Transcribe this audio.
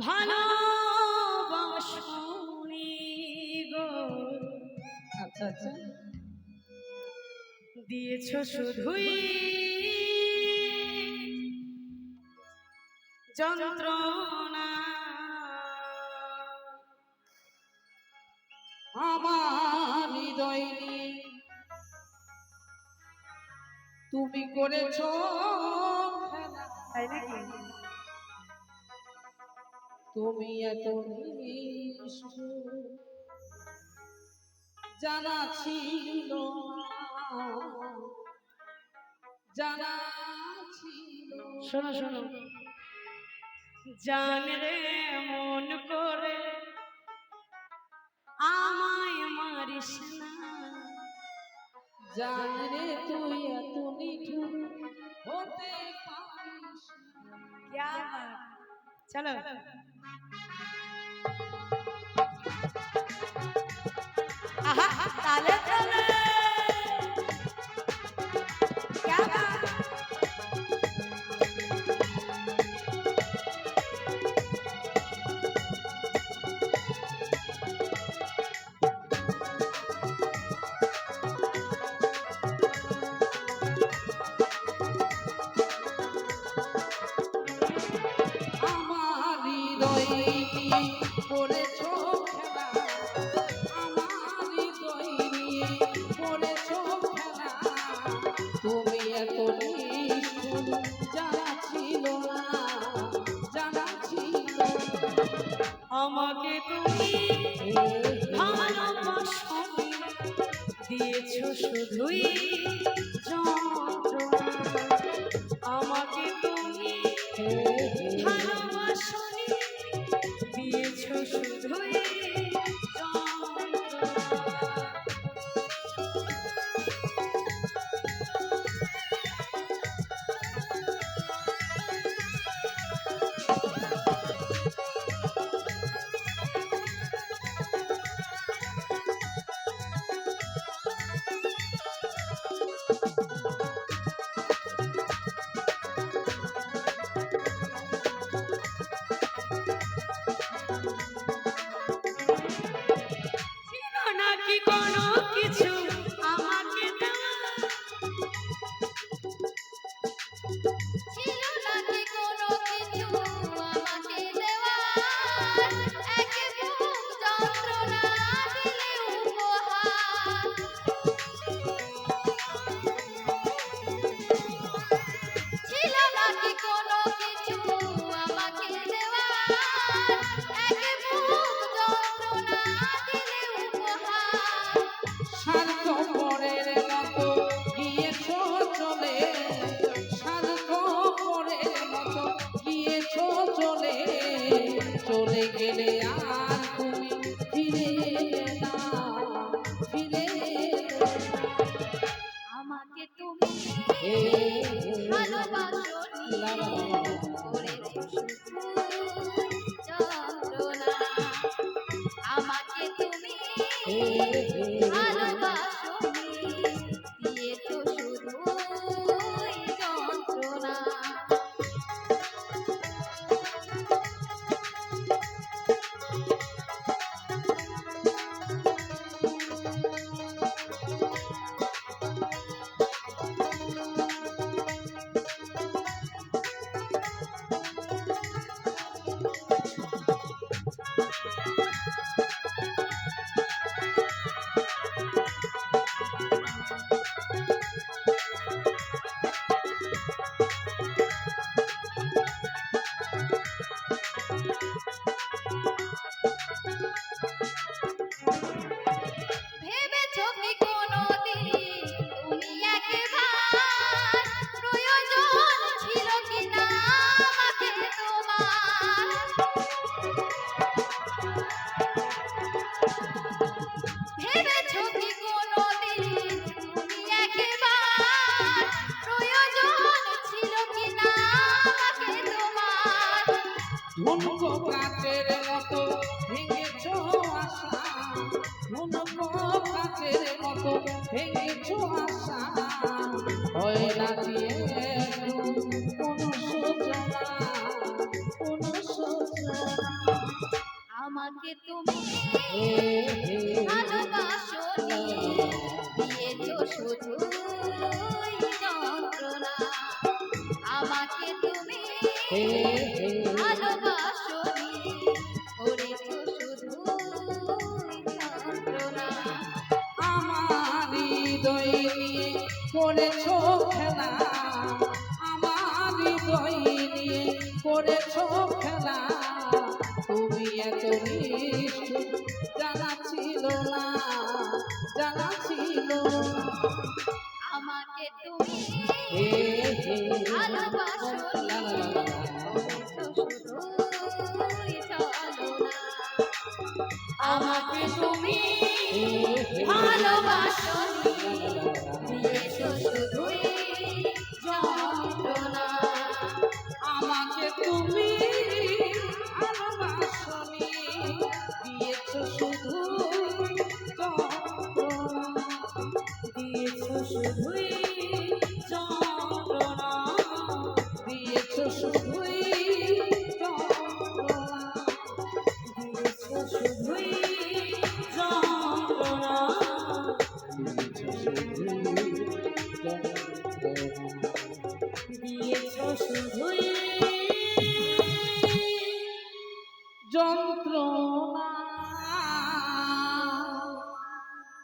ভালোবাসনি গো। আচ্ছা আচ্ছা, দিয়েছ শুধুই যন্ত্রণা। আমার হৃদয় নিয়ে তুমি করেছো খেলা। তাই নাকি? তুমি এত নিষ্ঠুর জানা ছিল না, জানা ছিল। শোনো শোনো, জান রে মন করে আমায় মারিস না। জান রে তুই এত নিঠুর হতে পারিস না। क्या बात, चलो आहा ताले ताले, क्या बात। আমার হৃদয় নিয়ে করেছো খেলা, আমার হৃদয় নিয়ে করেছো খেলা। তুমি এত নিষ্ঠুর জানা ছিল না, জানা ছিল। আমাকে তুমি ভালোবাসনি, দিয়েছ শুধুই যন্ত্রণা। আমাকে তুমি ভালোবাসনি, দিয়েছ শুধুই যন্ত্রণা। ছিল নাকি কোনো কিছু আমাকে দেওয়া, ছিল নাকি কোনো কিছু আমাকে দেওয়ার, একে বুক যন্ত্রণা দিলে উপহার। ছিল নাকি কোনো কিছু আমাকে দেওয়ার, একে বুক যন্ত্রণা দিলে উপহার। স্বার্থপরের মতো গিয়েছো চলে, স্বার্থপরের মতো গিয়েছো চলে। চলে গেলে আর তুমি ফিরে এলে না, ফিরে এলে না। আমাকে তুমি ভালোবাসনি, করেছো শুধু যন্ত্রণা। আমাকে তুমি ভালোবাসনি, দিয়েছো শুধুই যন্ত্রণা। ভেবেছো কি কোনোদিন তুমি একবার, প্রয়োজন ছিল কিনা আমাকে তোমার? ভেবেছো কি কোনোদিন তুমি একবার, প্রয়োজন ছিল কিনা আমাকে তোমার? ধনুক কাচের মতো ভেঙেছো আশা, ধনুক কাচের মতো ভেঙেছো আশা। হয় না দিয়ে কোনো সোজা, কোনো সোজা। তুমি ভালোবাসনি, দিয়েছো শুধু যন্ত্রণা। আমাকে তুমি ভালোবাসনি, করেছো শুধু যন্ত্রণা। আমার হৃদয় নিয়ে করেছ খেলা, আমার হৃদয় নিয়ে করেছ খেলা। তুমি এত নিষ্ঠুর জানা ছিল না, জানা ছিল না। আমাকে তুমি হে হে ভালোবাসনি, করেছো শুধুই ছলনা। আমাকে তুমি ভালোবাসনি, দিয়েছো শুধুই যন্ত্রণা। আমাকে তুমি ভালোবাসনি, দিয়েছ শুধু যন্ত্রণা। দিয়েছো শুধুই